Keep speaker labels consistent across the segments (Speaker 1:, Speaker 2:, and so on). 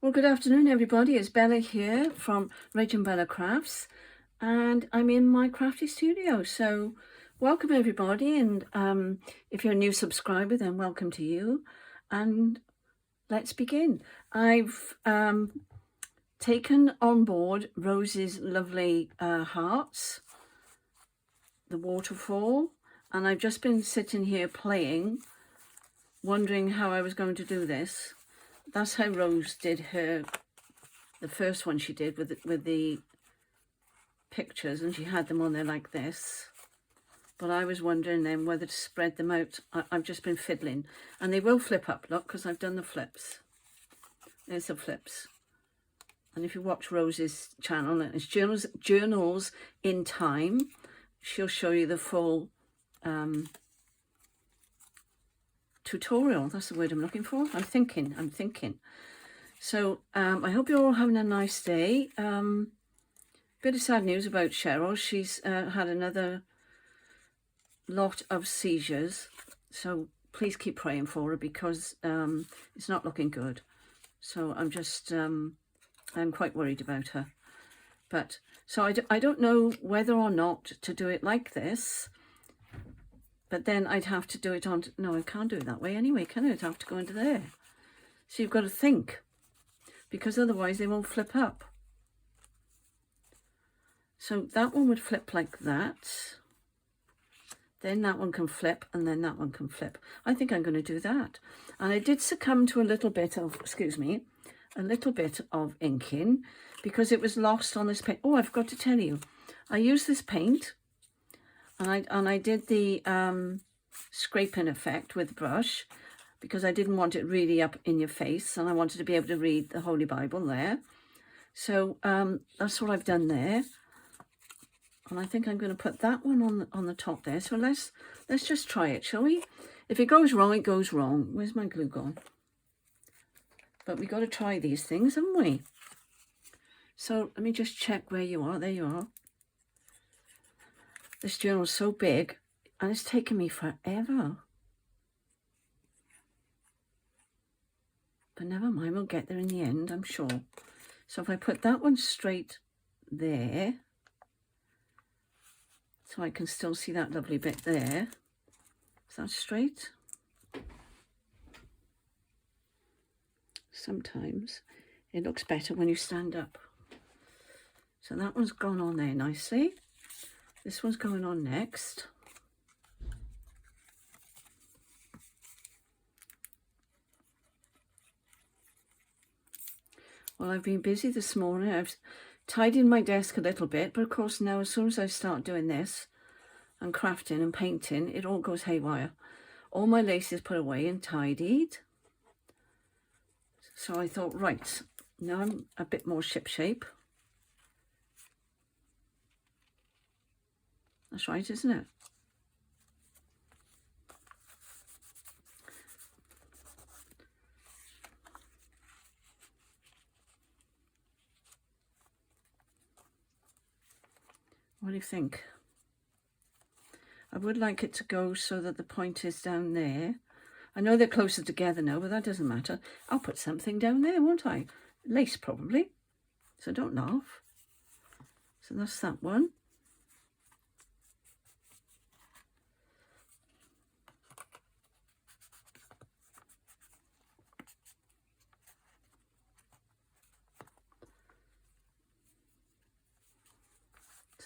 Speaker 1: Well, good afternoon, everybody. It's Bella here from RachandBellaCrafts, and I'm in my crafty studio. So, welcome everybody, and if you're a new subscriber, then welcome to you. And let's begin. I've taken on board Rose's lovely hearts, the waterfall, and I've just been sitting here playing, wondering how I was going to do this. That's how Rose did the first one she did with the pictures, and she had them on there like this. But I was wondering then whether to spread them out. I've just been fiddling, and they will flip up, look, because I've done the flips. There's the flips. And if you watch Rose's channel, and it's Journals in Time, she'll show you the full tutorial. That's the word I'm looking for. I'm thinking. So I hope you're all having a nice day. Bit of sad news about Cheryl. She's had another lot of seizures, so please keep praying for her, because it's not looking good. So I'm quite worried about her. But so I don't know whether or not to do it like this. But then I'd have to do it on... No, I can't do it that way anyway, can I? I'd have to go into there. So you've got to think, because otherwise they won't flip up. So that one would flip like that. Then that one can flip, and then that one can flip. I think I'm going to do that. And I did succumb to a little bit of, a little bit of inking, because it was lost on this paint. Oh, I forgot to tell you. I used this paint. And I did the scraping effect with the brush, because I didn't want it really up in your face, and I wanted to be able to read the Holy Bible there. So that's what I've done there. And I think I'm going to put that one on the top there. So let's just try it, shall we? If it goes wrong, it goes wrong. Where's my glue gone? But we got to try these things, haven't we? So let me just check where you are. There you are. This journal's so big, and it's taken me forever. But never mind, we'll get there in the end, I'm sure. So if I put that one straight there, so I can still see that lovely bit there. Is that straight? Sometimes it looks better when you stand up. So that one's gone on there nicely. This one's going on next. Well, I've been busy this morning. I've tidied my desk a little bit, but of course now as soon as I start doing this and crafting and painting, it all goes haywire. All my lace is put away and tidied. So I thought, right, now I'm a bit more shipshape. That's right, isn't it? What do you think? I would like it to go so that the point is down there. I know they're closer together now, but that doesn't matter. I'll put something down there, won't I? Lace, probably. So don't laugh. So that's that one.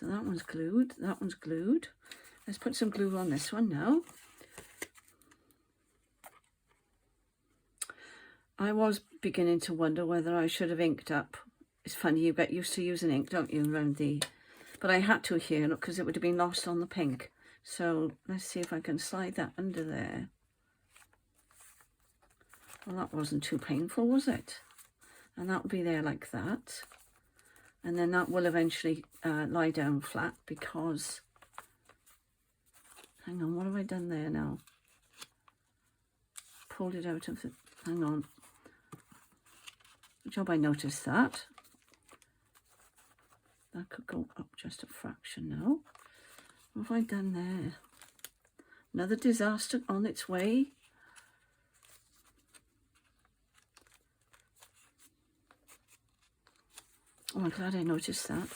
Speaker 1: So that one's glued, that one's glued. Let's put some glue on this one now. I was beginning to wonder whether I should have inked up. It's funny, you get used to using ink, don't you, around the... But I had to here, look, because it would have been lost on the pink. So let's see if I can slide that under there. Well, that wasn't too painful, was it? And that will be there like that. And then that will eventually lie down flat, because... Hang on, what have I done there now? Pulled it out of the... Hang on. Good job I noticed that. That could go up just a fraction now. What have I done there? Another disaster on its way. Oh, I'm glad I noticed that.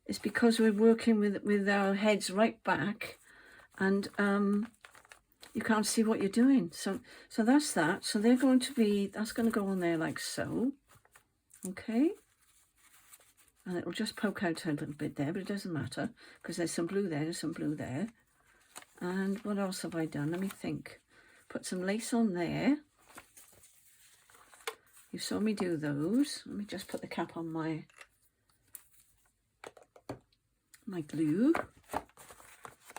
Speaker 1: It's because we're working with our heads right back, and you can't see what you're doing. So that's that. So they're going to be, that's going to go on there like so. Okay. And it will just poke out a little bit there, but it doesn't matter because there's some blue there, there's some blue there. And what else have I done? Let me think. Put some lace on there. You saw me do those. Let me just put the cap on my glue.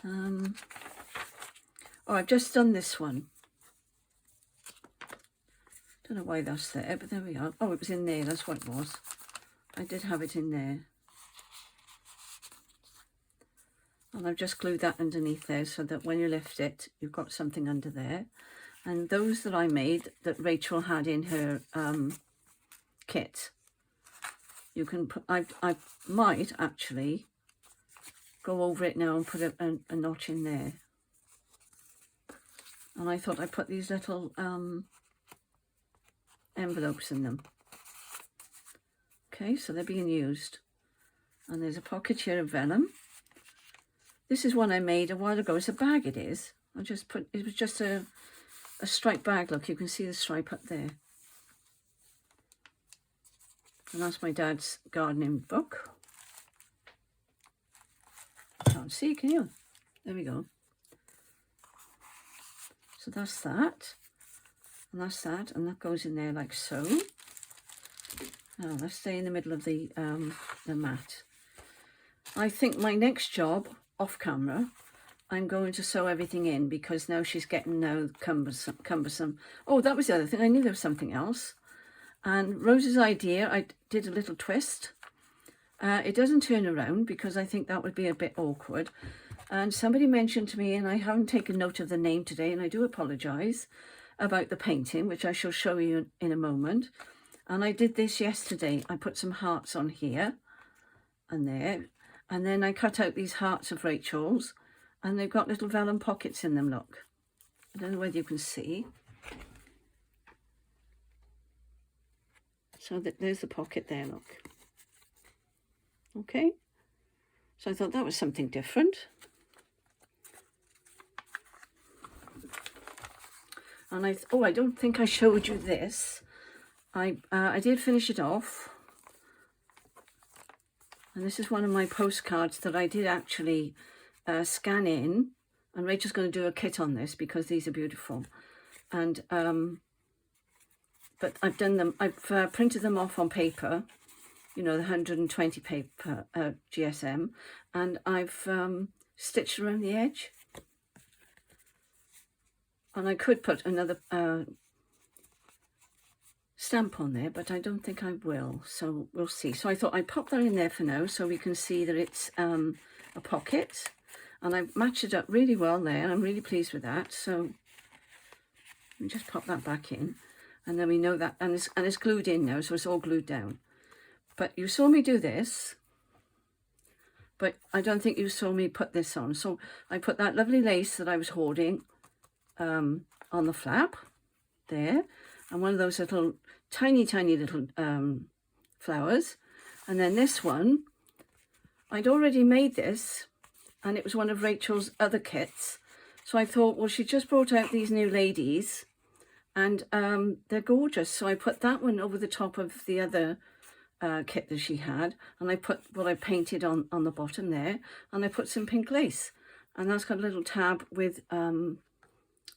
Speaker 1: Oh, I've just done this one. Don't know why that's there, but there we are. Oh, it was in there, that's what it was. I did have it in there. And I've just glued that underneath there so that when you lift it, you've got something under there. And those that I made, that Rachel had in her kit, you can put, I might actually go over it now and put a notch in there. And I thought I'd put these little envelopes in them. Okay, so they're being used. And there's a pocket here of vellum. This is one I made a while ago. It's a bag, it is. I just put, it was just a striped bag. Look, you can see the stripe up there. And that's my dad's gardening book. Can't see, can you? There we go. So that's that. And that's that. And that goes in there like so. Now let's stay in the middle of the mat. I think my next job off camera, I'm going to sew everything in because now she's getting now cumbersome. Oh, that was the other thing. I knew there was something else. And Rose's idea, I did a little twist. It doesn't turn around because I think that would be a bit awkward. And somebody mentioned to me, and I haven't taken note of the name today, and I do apologise, about the painting, which I shall show you in a moment. And I did this yesterday. I put some hearts on here and there. And then I cut out these hearts of Rachel's, and they've got little vellum pockets in them, look. I don't know whether you can see. So there's the pocket there, look. Okay. So I thought that was something different. And I don't think I showed you this. I did finish it off. And this is one of my postcards that I did actually scan in. And Rachel's going to do a kit on this because these are beautiful. And but I've done them. I've printed them off on paper. You know, the 120 paper GSM, and I've stitched around the edge. And I could put another stamp on there, but I don't think I will, so we'll see. So I thought I'd pop that in there for now so we can see that it's a pocket, and I've matched it up really well there, and I'm really pleased with that. So let me just pop that back in, and then we know that, and it's glued in now, so it's all glued down. But you saw me do this, but I don't think you saw me put this on. So I put that lovely lace that I was hoarding on the flap there, and one of those little tiny little flowers. And then this one, I'd already made this, and it was one of Rachel's other kits. So I thought, well, she just brought out these new ladies, and they're gorgeous. So I put that one over the top of the other kit that she had, and I put what I painted on the bottom there, and I put some pink lace, and that's got a little tab with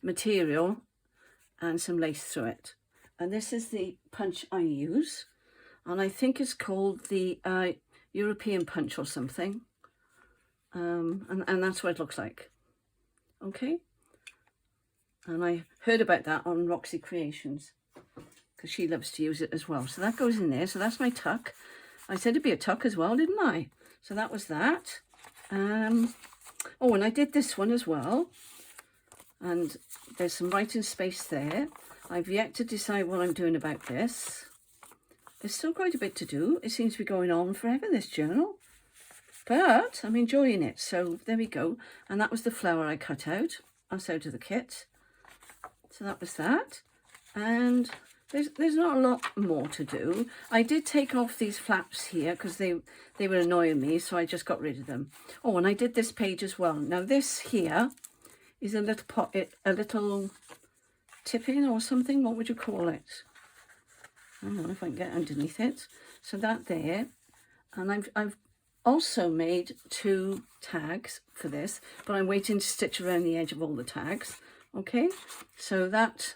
Speaker 1: material and some lace through it. And this is the punch I use, and I think it's called the European punch or something, and that's what it looks like. Okay, and I heard about that on Roxi Creations, because she loves to use it as well. So that goes in there. So that's my tuck. I said it'd be a tuck as well, didn't I? So that was that. Oh, and I did this one as well. And there's some writing space there. I've yet to decide what I'm doing about this. There's still quite a bit to do. It seems to be going on forever, this journal. But I'm enjoying it. So there we go. And that was the flower I cut out. That's out of the kit. So that was that. And there's not a lot more to do. I did take off these flaps here because they were annoying me, so I just got rid of them. Oh, and I did this page as well. Now this here is a little pocket, a little tip-in or something. What would you call it? I don't know if I can get underneath it. So that there, and I've also made 2 tags for this, but I'm waiting to stitch around the edge of all the tags. Okay, so that,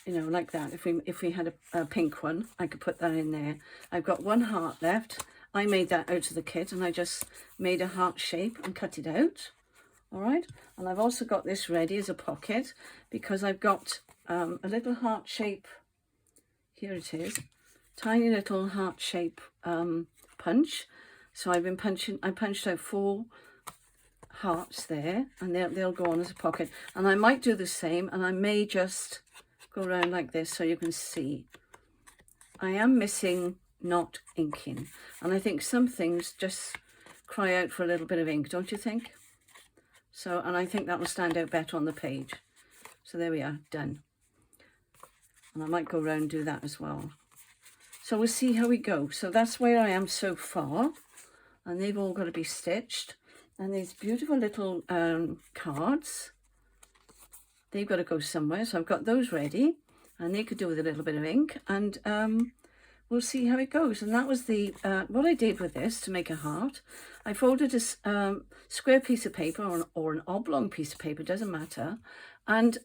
Speaker 1: you know, like that. If we had a pink one, I could put that in there. I've got 1 heart left. I made that out of the kit, and I just made a heart shape and cut it out. All right, and I've also got this ready as a pocket because I've got a little heart shape. Here it is, tiny little heart shape punch. So I've been punching. I punched out 4 hearts there, and they'll go on as a pocket. And I might do the same, and I may just go around like this so you can see. I am missing not inking, and I think some things just cry out for a little bit of ink, don't you think? So, and I think that will stand out better on the page. So there we are, done. And I might go around and do that as well. So we'll see how we go. So that's where I am so far, and they've all got to be stitched. And these beautiful little cards, they've got to go somewhere. So I've got those ready, and they could do with a little bit of ink, and we'll see how it goes. And that was the what I did with this to make a heart. I folded a square piece of paper or an oblong piece of paper, doesn't matter, and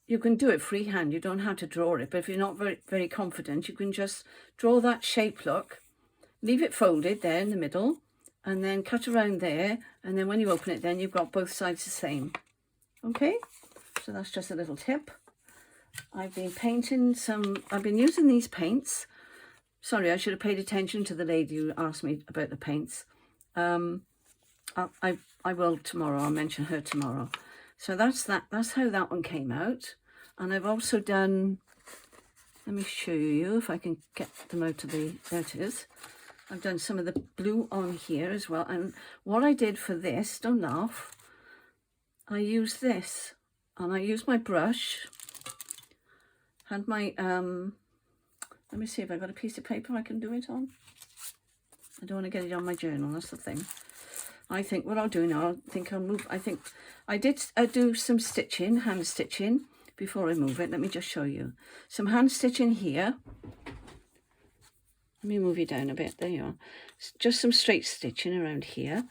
Speaker 1: you can do it freehand. You don't have to draw it, but if you're not very confident, you can just draw that shape look, leave it folded there in the middle, and then cut around there, and then when you open it, then you've got both sides the same. Okay, so that's just a little tip. I've been painting I've been using these paints. Sorry, I should have paid attention to the lady who asked me about the paints. I will tomorrow. I'll mention her tomorrow. So that's that. That's how that one came out. And I've also done, let me show you if I can get them out of the, there it is. I've done some of the blue on here as well. And what I did for this, don't laugh, I used this. And I used my brush, had my, let me see if I've got a piece of paper I can do it on. I don't want to get it on my journal, that's the thing. I think what I'll do now, I think I did do some stitching, hand stitching, before I move it. Let me just show you. Some hand stitching here. Let me move you down a bit, there you are. Just some straight stitching around here.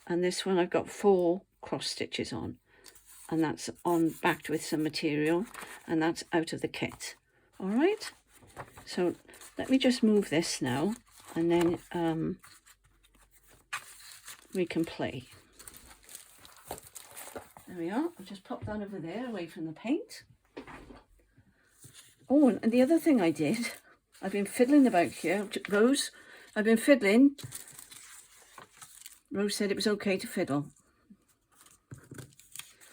Speaker 1: And this one I've got 4 cross stitches on. And that's on backed with some material, and that's out of the kit. All right, so let me just move this now, and then we can play. There we are. I'll just pop that over there away from the paint. Oh, and the other thing I did, I've been fiddling about here. Rose, I've been fiddling. Rose said it was okay to fiddle.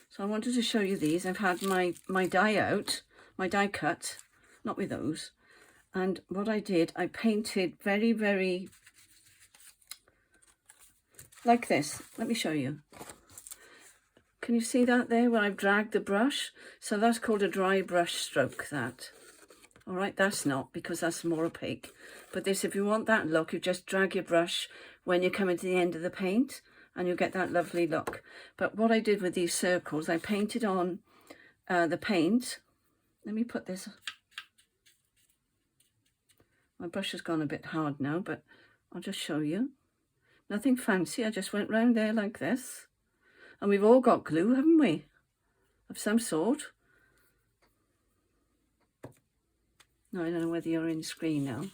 Speaker 1: So I wanted to show you these. I've had my die out, my die cut, not with those. And what I did, I painted very, very, like this. Let me show you. Can you see that there where I've dragged the brush? So that's called a dry brush stroke, that. All right, that's not, because that's more opaque. But this, if you want that look, you just drag your brush when you're coming to the end of the paint, and you'll get that lovely look. But what I did with these circles, I painted on the paint. Let me put this. My brush has gone a bit hard now, but I'll just show you. Nothing fancy, I just went round there like this. And we've all got glue, haven't we? Of some sort. No, I don't know whether you're in screen now.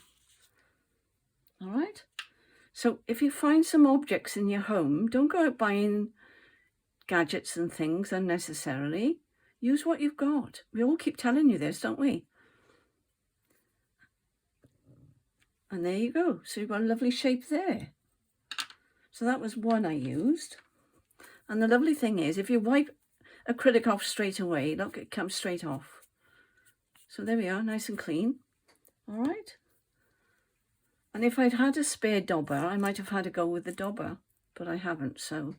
Speaker 1: All right. So if you find some objects in your home, don't go out buying gadgets and things unnecessarily. Use what you've got. We all keep telling you this, don't we? And there you go. So you've got a lovely shape there. So that was one I used. And the lovely thing is, if you wipe acrylic off straight away, look, it comes straight off. So there we are, nice and clean. All right. And if I'd had a spare dauber, I might have had to go with the dauber, but I haven't. So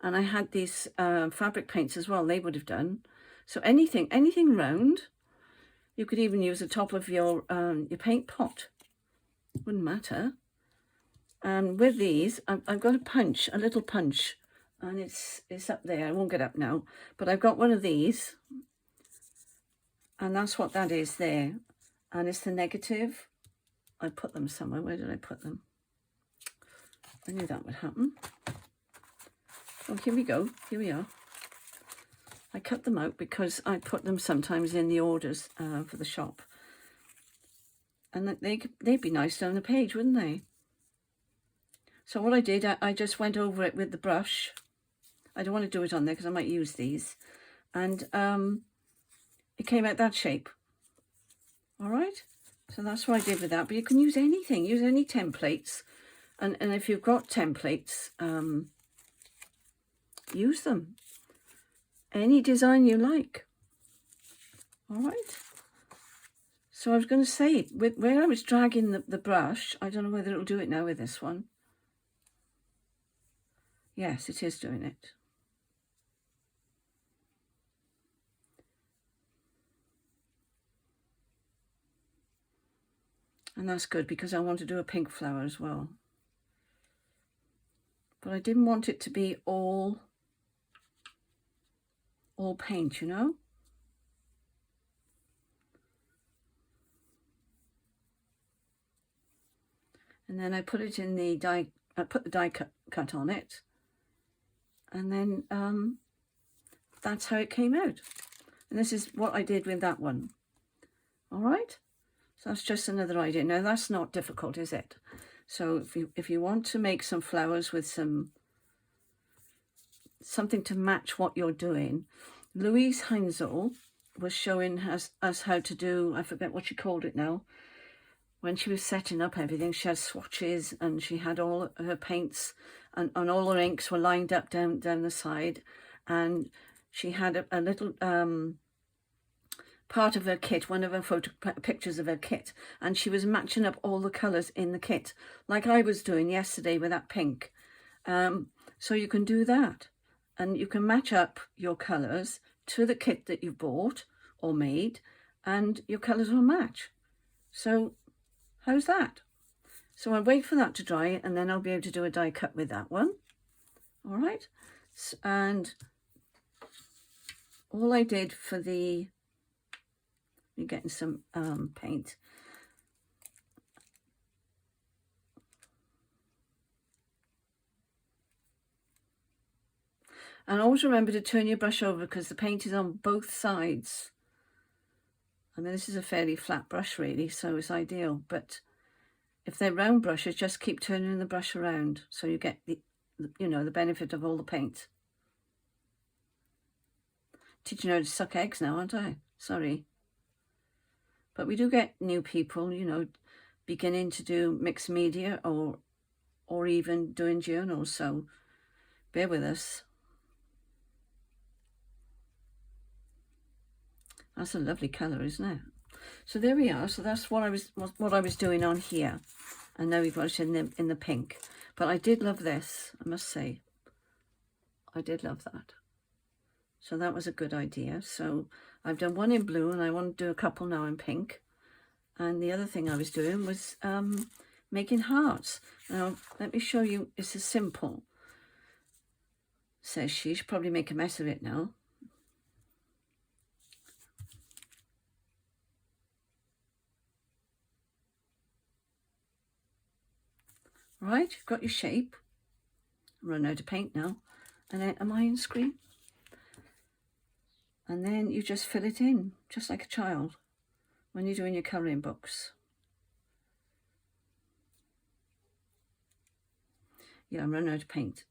Speaker 1: And I had these fabric paints as well, they would have done. So anything round. You could even use the top of your paint pot. Wouldn't matter. And with these, I've got a little punch, and it's up there. I won't get up now, but I've got one of these, and that's what that is there. And it's the negative. I put them somewhere. Where did I put them? I knew that would happen. Oh, here we go. Here we are. I cut them out because I put them sometimes in the orders for the shop. And they'd be nice down the page, wouldn't they? So what I did, I just went over it with the brush. I don't want to do it on there because I might use these. And it came out that shape. All right? So that's what I did with that. But you can use anything. Use any templates. And if you've got templates, use them. Any design you like. All right? So I was going to say, where I was dragging the brush, I don't know whether it'll do it now with this one. Yes, it is doing it. And that's good because I want to do a pink flower as well. But I didn't want it to be all paint, you know? And then I put it in the die, I put the die cut on it. And then that's how it came out. And this is what I did with that one. All right? So that's just another idea. Now that's not difficult, is it? So if you want to make some flowers with something to match what you're doing, Louise Heinzel was showing us how to do, I forget what she called it now, when she was setting up everything. She had swatches and she had all her paints and all her inks were lined up down the side, and she had a little part of her kit, one of her pictures of her kit, and she was matching up all the colours in the kit like I was doing yesterday with that pink. So you can do that, and you can match up your colours to the kit that you bought or made, and your colours will match. So how's that? So I'll wait for that to dry, and then I'll be able to do a die cut with that one. All right. And all I did for the, you're getting some paint. And always remember to turn your brush over because the paint is on both sides. I mean, this is a fairly flat brush really, so it's ideal, but if they're round brushes, just keep turning the brush around so you get the benefit of all the paint. Teaching you how to suck eggs now, aren't I? Sorry. But we do get new people, beginning to do mixed media or even doing journals, so bear with us. That's a lovely colour, isn't it? So there we are. So that's what I was doing on here, and now we've got it in the pink. But I did love this, I must say. I did love that. So that was a good idea. So I've done one in blue, and I want to do a couple now in pink. And the other thing I was doing was making hearts. Now let me show you. It's as simple. Says she should probably make a mess of it now. Right, you've got your shape. Run out of paint now. And then am I on screen? And then you just fill it in, just like a child, when you're doing your colouring books. Yeah, I'm running out of paint.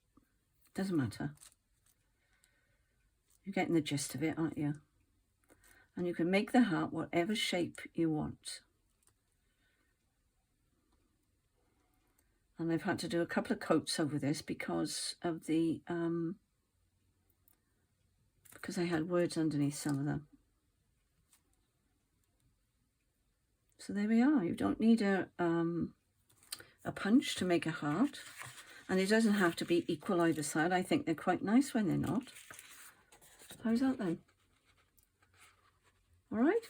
Speaker 1: Doesn't matter. You're getting the gist of it, aren't you? And you can make the heart whatever shape you want. And I've had to do a couple of coats over this because of the, because I had words underneath some of them. So there we are. You don't need a punch to make a heart. And it doesn't have to be equal either side. I think they're quite nice when they're not. How's that then? All right.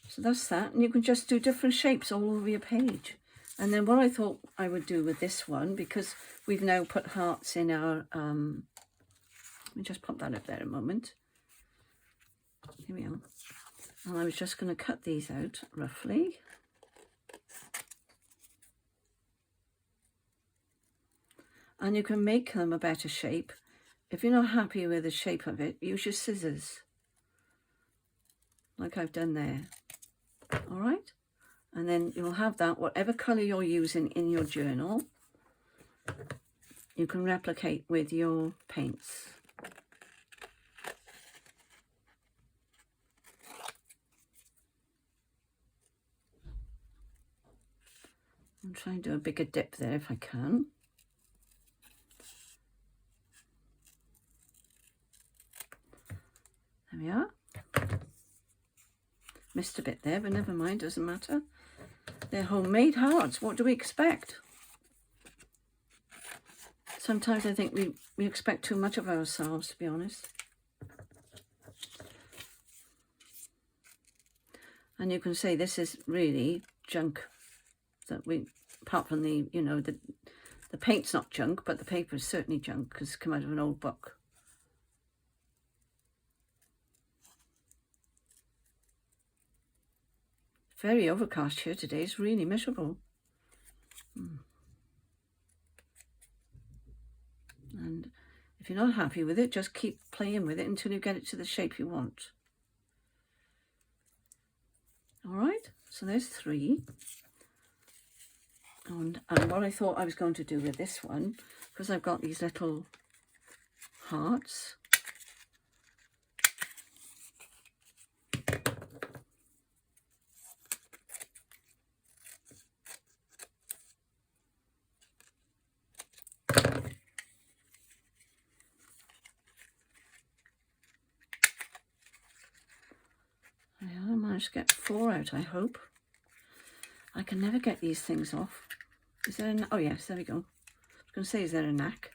Speaker 1: So that's that. And you can just do different shapes all over your page. And then what I thought I would do with this one, because we've now put hearts in our, let me just pop that up there a moment. Here we are. And I was just going to cut these out roughly. And you can make them a better shape. If you're not happy with the shape of it, use your scissors, like I've done there. All right? And then you'll have that, whatever colour you're using in your journal, you can replicate with your paints. I'm trying to do a bigger dip there if I can. There we are. Missed a bit there, but never mind, doesn't matter. They're homemade hearts. What do we expect? Sometimes I think we expect too much of ourselves, to be honest. And you can say this is really junk. That we, apart from the, you know, the paint's not junk, but the paper is certainly junk because it's come out of an old book. Very overcast here today. It's really miserable. And if you're not happy with it, just keep playing with it until you get it to the shape you want. All right, so there's 3. And what I thought I was going to do with this one, because I've got these little hearts. I managed to get 4 out, I hope. I can never get these things off. Is there a... Oh, yes, there we go. I was going to say, is there a knack?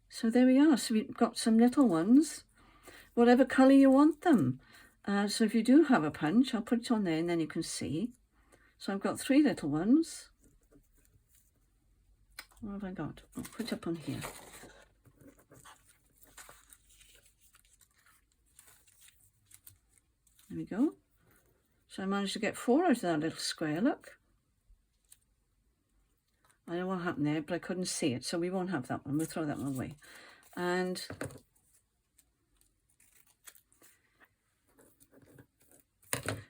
Speaker 1: So there we are. So we've got some little ones, whatever colour you want them. So if you do have a punch, I'll put it on there and then you can see. So I've got 3 little ones. What have I got? I'll put it up on here. There we go. So I managed to get 4 out of that little square, look. I know what happened there, but I couldn't see it, so we won't have that one. We'll throw that one away. And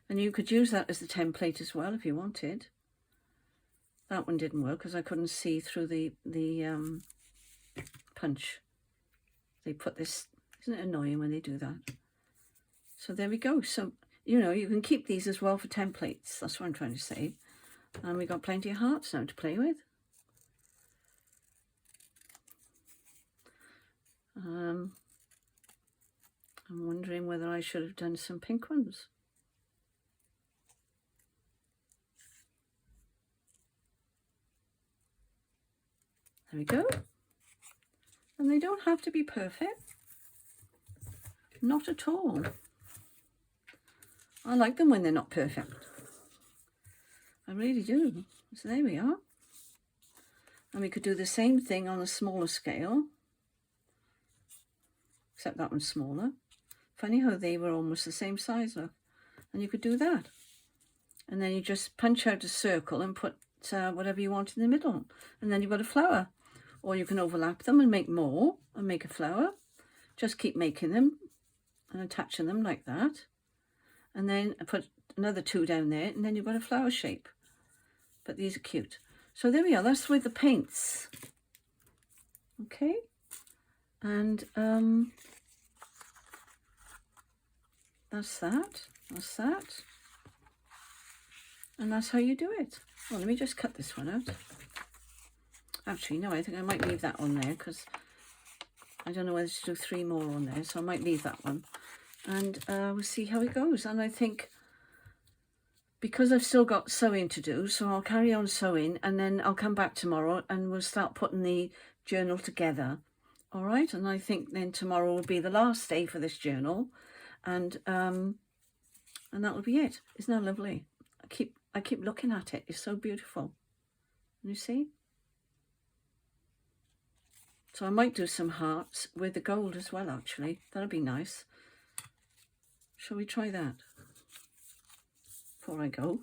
Speaker 1: you could use that as the template as well if you wanted. That one didn't work because I couldn't see through the punch. They put this, isn't it annoying when they do that? So there we go. So, you know, you can keep these as well for templates. That's what I'm trying to say. And we got plenty of hearts now to play with. I'm wondering whether I should have done some pink ones. There we go. And they don't have to be perfect. Not at all. I like them when they're not perfect. I really do. So there we are. And we could do the same thing on a smaller scale. Except that one's smaller. Funny how they were almost the same size, look. And you could do that. And then you just punch out a circle and put whatever you want in the middle. And then you've got a flower. Or you can overlap them and make more and make a flower. Just keep making them and attaching them like that. And then put another 2 down there and then you've got a flower shape. But these are cute. So there we are. That's with the paints. Okay. And that's that. That's that. And that's how you do it. Well, let me just cut this one out. Actually, no, I think I might leave that on there because I don't know whether to do 3 more on there. So I might leave that one. And we'll see how it goes. And I think because I've still got sewing to do, so I'll carry on sewing, and then I'll come back tomorrow and we'll start putting the journal together. All right, and I think then tomorrow will be the last day for this journal, and that will be it. Isn't that lovely? I keep looking at it. It's so beautiful. You see? So I might do some hearts with the gold as well, actually. That'll be nice. Shall we try that before I go?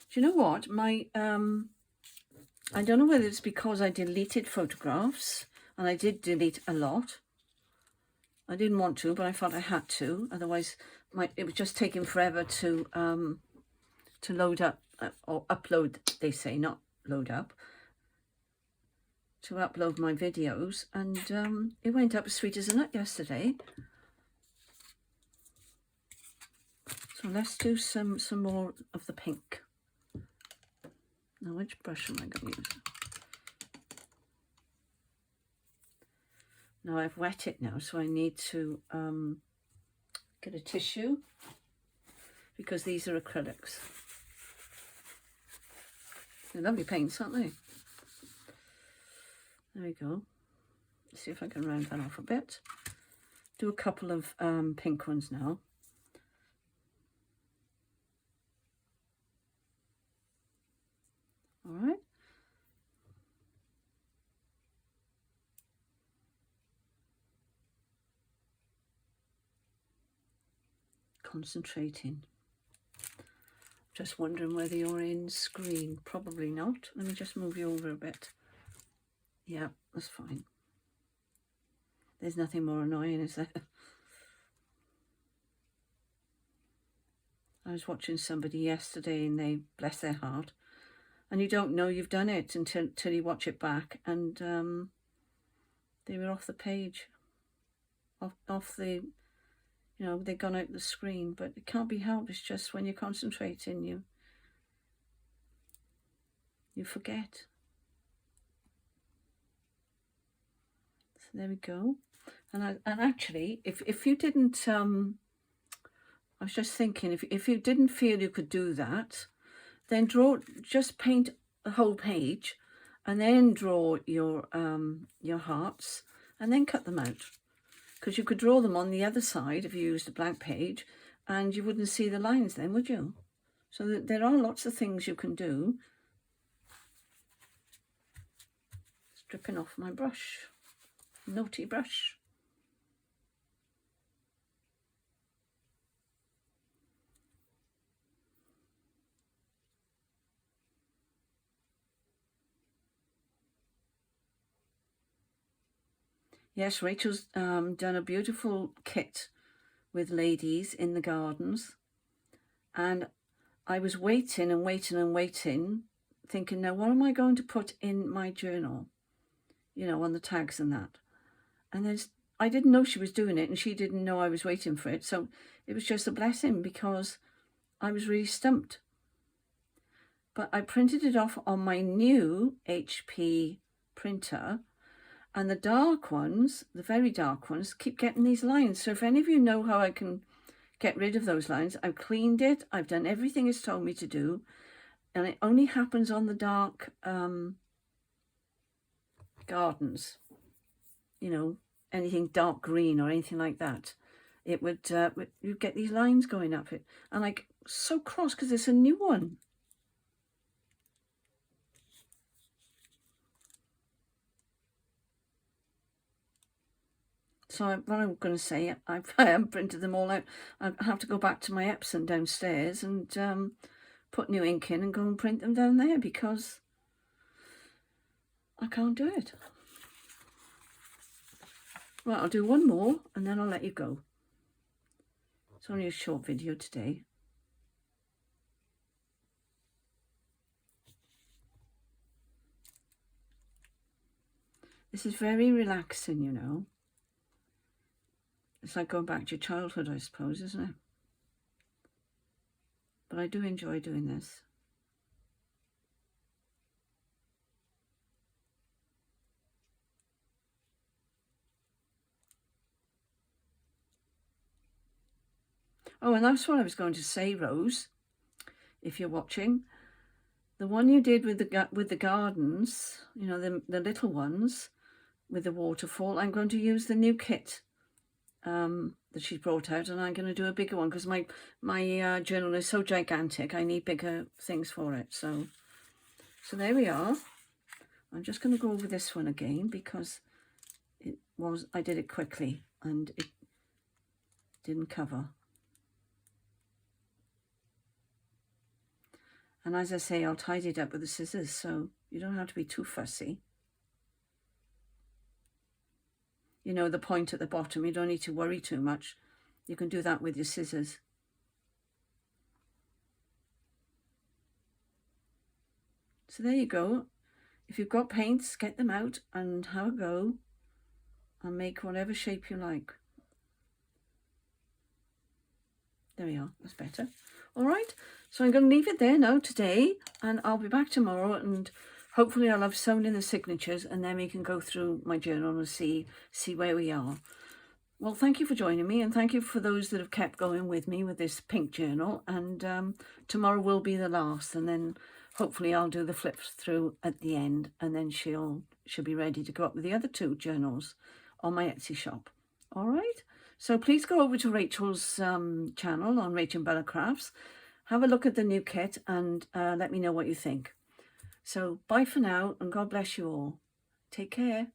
Speaker 1: Do you know what? My I don't know whether it's because I deleted photographs, and I did delete a lot. I didn't want to, but I felt I had to. Otherwise, it was just taking forever to load up or upload. They say, not load up. To upload my videos, and it went up as sweet as a nut yesterday. So let's do some more of the pink. Now, which brush am I going to use? Now I've wet it now, so I need to get a tissue, because these are acrylics. They're lovely paints, aren't they? There we go. Let's see if I can round that off a bit. Do a couple of pink ones now. All right. Concentrating. Just wondering whether you're in screen. Probably not. Let me just move you over a bit. Yeah, that's fine. There's nothing more annoying, is there? I was watching somebody yesterday, and they, bless their heart, and you don't know you've done it until you watch it back, and they were off the page, off the, you know, they've gone out the screen, but it can't be helped. It's just when you're concentrating, you forget. So there we go. And actually, if you didn't, I was just thinking, if you didn't feel you could do that, then just paint the whole page, and then draw your hearts, and then cut them out. Because you could draw them on the other side if you used a blank page, and you wouldn't see the lines then, would you? So there are lots of things you can do. Stripping off my brush. Naughty brush. Yes, Rachel's done a beautiful kit with ladies in the gardens, and I was waiting and waiting and waiting, thinking, now what am I going to put in my journal, you know, on the tags and that. And I didn't know she was doing it, and she didn't know I was waiting for it, so it was just a blessing, because I was really stumped. But I printed it off on my new HP printer, and the dark ones, the very dark ones, keep getting these lines. So if any of you know how I can get rid of those lines, I've cleaned it. I've done everything it's told me to do. And it only happens on the dark gardens. You know, anything dark green or anything like that. It would, you'd get these lines going up it. And like, so cross because it's a new one. So what I'm going to say, I haven't printed them all out. I have to go back to my Epson downstairs and put new ink in and go and print them down there, because I can't do it. Right, I'll do one more and then I'll let you go. It's only a short video today. This is very relaxing, you know. It's like going back to your childhood, I suppose, isn't it? But I do enjoy doing this. Oh, and that's what I was going to say, Rose. if you're watching. The one you did with the gardens, you know, the little ones with the waterfall, I'm going to use the new kit that she brought out, and I'm going to do a bigger one because my journal is so gigantic. I need bigger things for it. So there we are. I'm just going to go over this one again because I did it quickly and it didn't cover. And as I say, I'll tidy it up with the scissors, so you don't have to be too fussy. You know, the point at the bottom, you don't need to worry too much. You can do that with your scissors. So there you go. If you've got paints, get them out and have a go and make whatever shape you like. There we are, that's better. All right, so I'm going to leave it there now today, and I'll be back tomorrow, and hopefully I'll have sewn in the signatures, and then we can go through my journal and see where we are. Well, thank you for joining me, and thank you for those that have kept going with me with this pink journal, and tomorrow will be the last, and then hopefully I'll do the flips through at the end, and then she'll be ready to go up with the other 2 journals on my Etsy shop. All right, so please go over to Rachel's channel on RachandBellaCrafts, have a look at the new kit, and let me know what you think. So bye for now, and God bless you all. Take care.